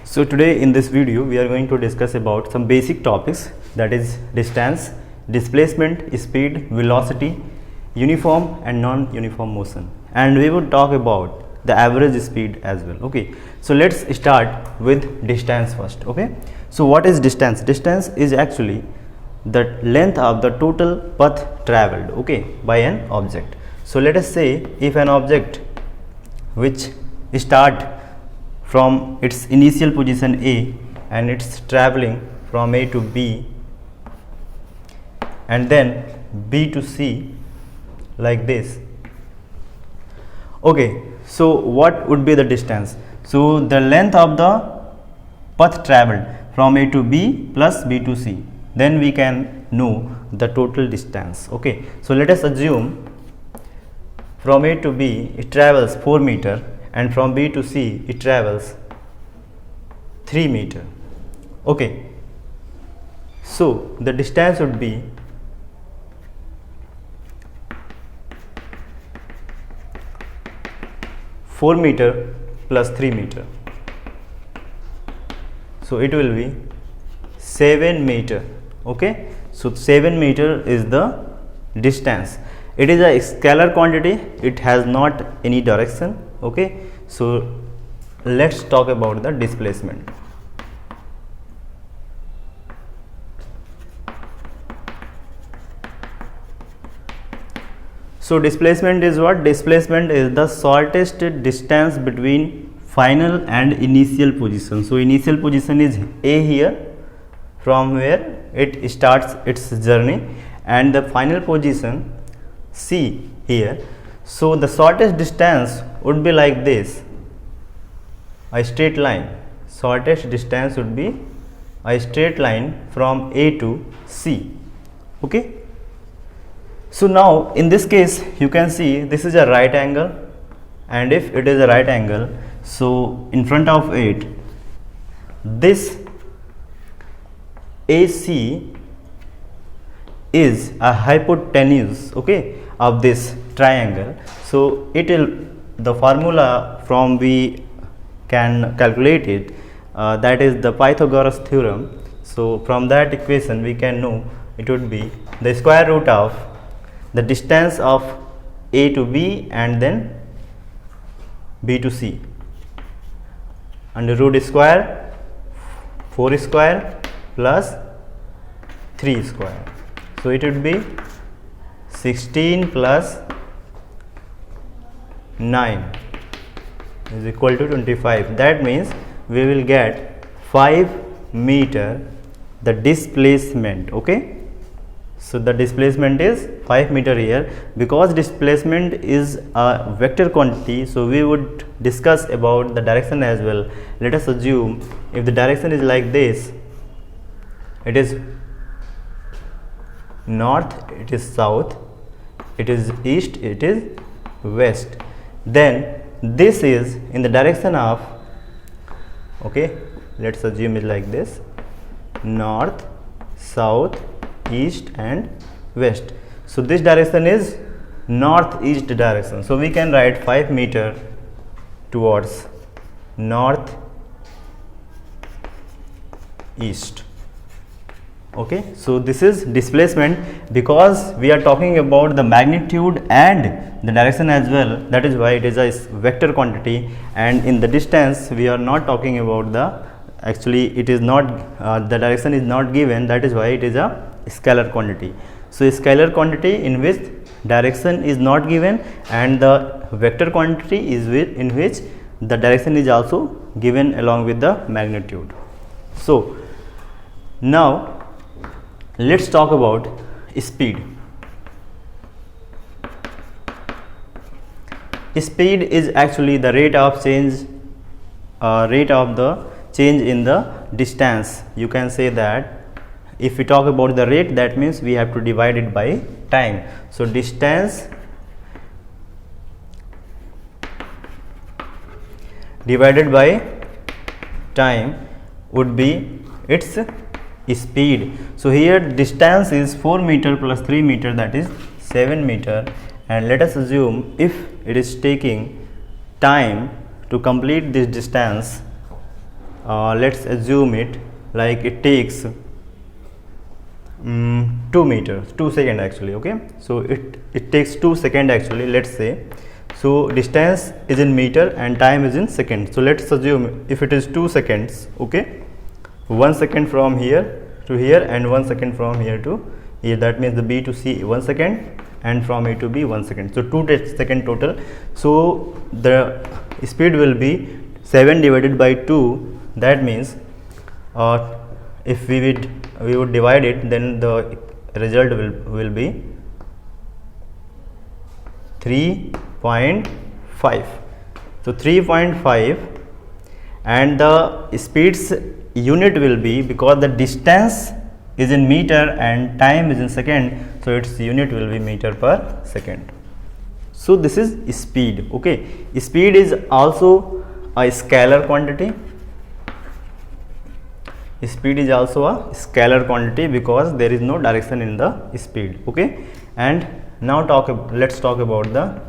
So today in this video we are going to discuss about some basic topics, that is distance, displacement, speed, velocity, uniform and non-uniform motion, and we would talk about the average speed as well. Okay, so let's start with distance first. Okay, so what is distance? Distance is actually the length of the total path traveled, okay, by an object. So let us say if an object which start from its initial position A and it's traveling from A to B and then B to C like this. Okay, so what would be the distance? So the length of the path traveled from A to B plus B to C, then we can know the total distance. Okay, so let us assume from A to B it travels 4 meter and from B to C it travels 3 meter. Okay, so the distance would be four meter plus 3 meter, so it will be 7 meter. Okay, so 7 meter is the distance. It is a scalar quantity, it has not any direction. Okay, so let's talk about the displacement. So displacement is what? Displacement is the shortest distance between final and initial position. So initial position is A here, from where it starts its journey, and the final position C here. So the shortest distance would be like this, a straight line. Shortest distance would be a straight line from A to C. Okay, so now in this case you can see this is a right angle, and if it is a right angle, so in front of it this AC is a hypotenuse, okay, of this triangle. So it will, the formula from we can calculate it, that is the Pythagoras theorem. So from that equation we can know it would be the square root of the distance of A to B and then B to C, under root square 4 square plus 3 square. So it would be 16 plus 9 is equal to 25. That means we will get 5 meter the displacement. Okay, so the displacement is 5 meter here. Because displacement is a vector quantity, so we would discuss about the direction as well. Let us assume if the direction is like this, it is north, it is south, it is east, it is west, then this is in the direction of, okay, let's assume it like this, north, south, east and west. So this direction is northeast direction, so we can write 5 meter towards north east. Okay, so this is displacement. Because we are talking about the magnitude and the direction as well, that is why it is a vector quantity, and in the distance we are not talking about the, actually it is not, the direction is not given, that is why it is a scalar quantity. So a scalar quantity in which direction is not given, and the vector quantity is in which the direction is also given along with the magnitude. So now let's talk about speed. Speed is actually the rate of change, rate of the change in the distance. You can say that if we talk about the rate, that means we have to divide it by time. So distance divided by time would be its speed. So here distance is 4 meter plus 3 meter, that is 7 meter, and let us assume if it is taking time to complete this distance, let's assume it like it takes 2 meters, 2 seconds actually. Okay, so it takes 2 seconds actually, let's say. So distance is in meter and time is in seconds. So let's assume if it is 2 seconds, okay, 1 second from here to here and 1 second from here to here, that means the B to C 1 second and from A to B 1 second, so 2 second total. So the speed will be 7 divided by 2, that means if we would divide it, then the result will be 3.5. so 3.5, and the speeds unit will be, because the distance is in meter and time is in second, so its unit will be meter per second. So this is speed. Okay, speed is also a scalar quantity. Speed is also a scalar quantity because there is no direction in the speed. Okay, and now let's talk about the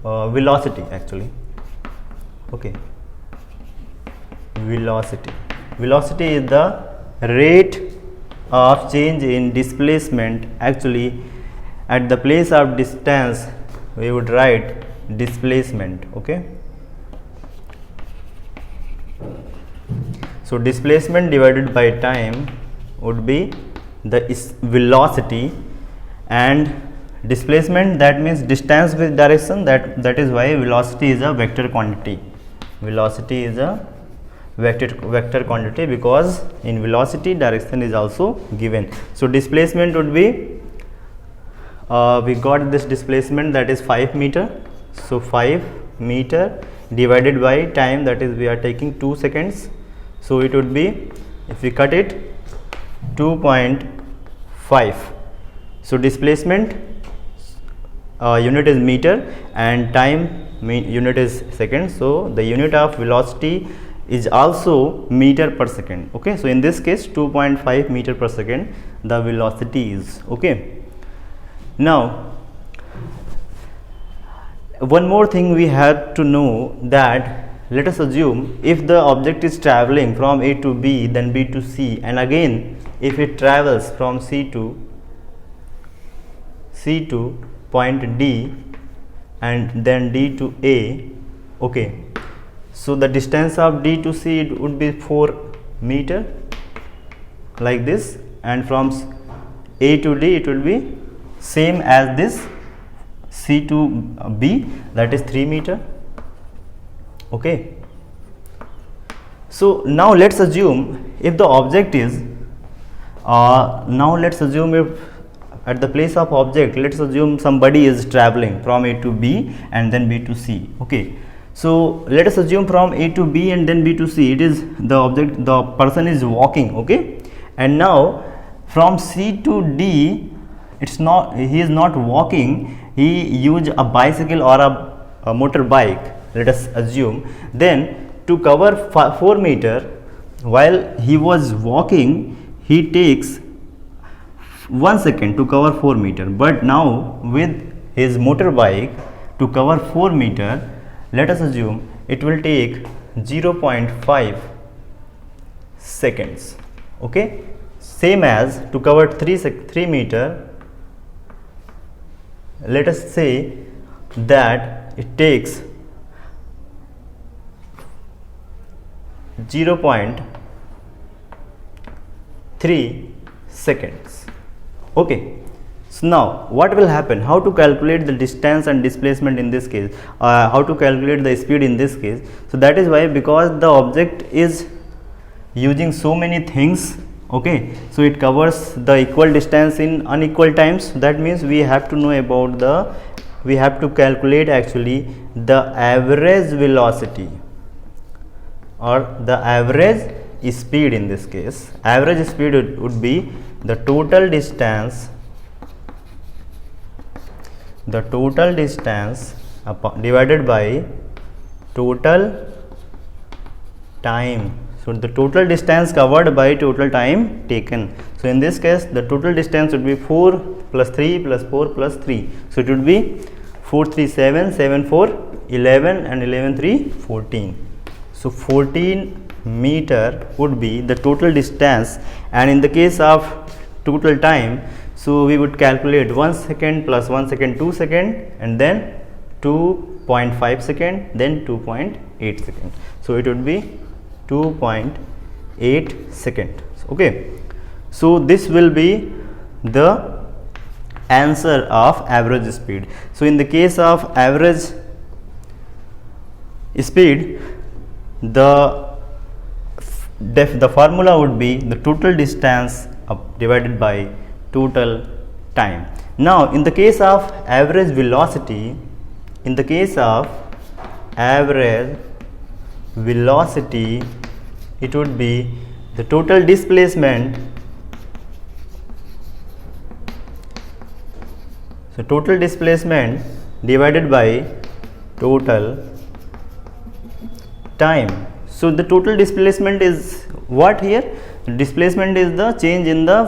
velocity actually. Okay, velocity is the rate of change in displacement. Actually, at the place of distance we would write displacement. Okay, so displacement divided by time would be the velocity, and displacement, that means distance with direction, that is why velocity is a vector quantity. Velocity is a vector quantity because in velocity direction is also given. So displacement would be, we got this displacement, that is 5 meter. So 5 meter divided by time, that is we are taking 2 seconds. So it would be, if we cut it, 2.5. So displacement unit is meter and time unit is second. So the unit of velocity is also meter per second. Okay, so in this case 2.5 meter per second the velocity is. Okay, now one more thing we have to know, that let us assume if the object is traveling from A to B, then B to C, and again if it travels from C to point D and then D to A. Okay, so the distance of D to C it would be 4 meter like this, and from A to D it will be same as this C to B, that is 3 meter. Okay, so now let's assume if the object is now let's assume if at the place of object, let's assume somebody is traveling from A to B and then B to C. Okay, so let us assume from A to B and then B to C, it is the person is walking. Okay, and now from C to D, he is not walking, he used a bicycle or a motorbike, let us assume. Then to cover 4 meter, while he was walking, he takes 1 second to cover 4 meter, but now with his motorbike to cover 4 meter, let us assume it will take 0.5 seconds. Okay, same as to cover 3 meter, let us say that it takes 0.3 seconds. Okay, so now what will happen, how to calculate the distance and displacement in this case, how to calculate the speed in this case. So that is why, because the object is using so many things. Okay, so it covers the equal distance in unequal times, that means we have to know about we have to calculate actually the average velocity or the average speed. In this case, average speed would be the total distance divided by total time. So the total distance covered by total time taken. So in this case the total distance would be 4 plus 3 plus 4 plus 3. So it would be 4 3 7 7 4 11 and 11 3 14. So 14 meter would be the total distance, and in the case of total time, so we would calculate 1 second plus 1 second 2 second, and then 2.5 second, then 2.8 second. So it would be 2.8 second. Okay, so this will be the answer of average speed. So in the case of average speed, the formula would be the total distance divided by total time. Now in the case of average velocity, in the case of average velocity, it would be the total displacement. So total displacement divided by total time. So the total displacement is what here? Displacement is the change in the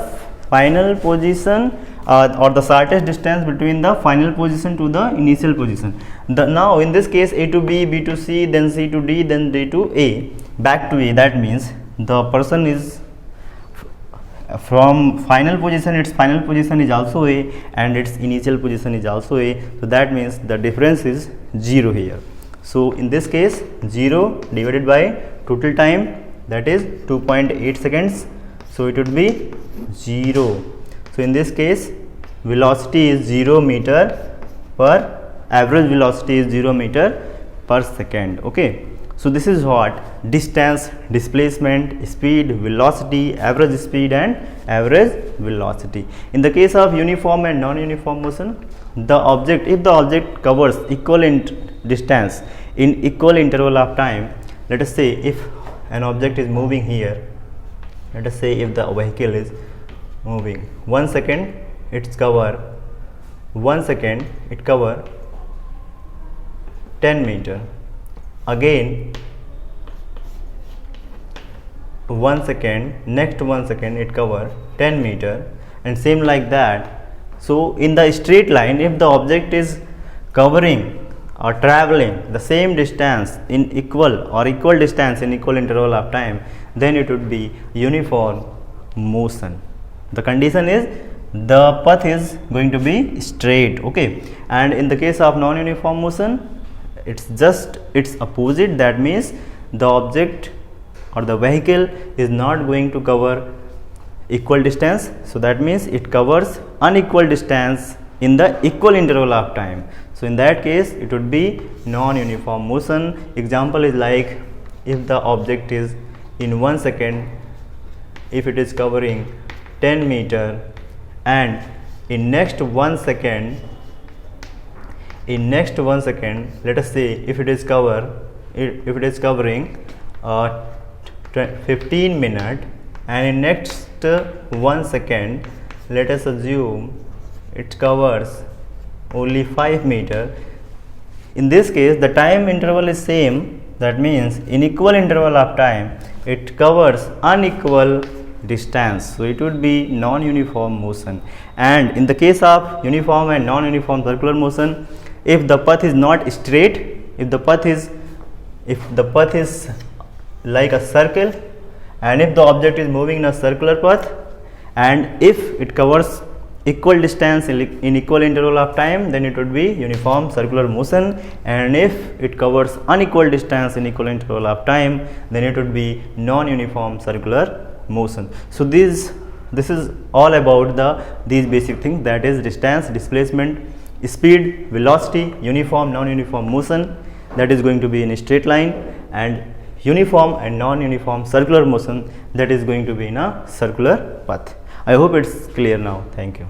final position or the shortest distance between the final position to the initial position. Now in this case, A to B, B to C, then C to D, then D to A, back to A. That means the person is from final position, its final position is also A, and its initial position is also A. So that means the difference is 0 here. So in this case, 0 divided by total time, that is 2.8 seconds. So it would be 0. So in this case, velocity is 0 meter per, average velocity is 0 meter per second. Okay. So this is what distance, displacement, speed, velocity, average speed and average velocity. In the case of uniform and non-uniform motion, the object, if the object covers equivalent distance in equal interval of time, let us say if an object is moving here, let us say if the vehicle is moving 1 second, it's cover 1 second, it cover 10 meter. Again 1 second, next 1 second it cover 10 meter, and same like that. So in the straight line, if the object is covering or traveling the same distance in equal distance in equal interval of time, then it would be uniform motion. The condition is the path is going to be straight. Okay, and in the case of non-uniform motion, it's just its opposite. That means the object or the vehicle is not going to cover equal distance. So that means it covers unequal distance in the equal interval of time. So in that case, it would be non-uniform motion. Example is like if the object is in 1 second, if it is covering 10 meter, and in next 1 second, let us say if it is covering 15 minutes, and in next 1 second, let us assume it covers only 5 meter. In this case, the time interval is same. That means in equal interval of time, it covers unequal distance. So it would be non-uniform motion. And in the case of uniform and non-uniform circular motion, if the path is not straight, if the path is like a circle, and if the object is moving in a circular path, and if it covers equal distance in equal interval of time, then it would be uniform circular motion. And if it covers unequal distance in equal interval of time, then it would be non-uniform circular motion. So this is all about these basic things, that is distance, displacement, speed, velocity, uniform, non-uniform motion, that is going to be in a straight line, and uniform and non-uniform circular motion, that is going to be in a circular path. I hope it's clear now. Thank you.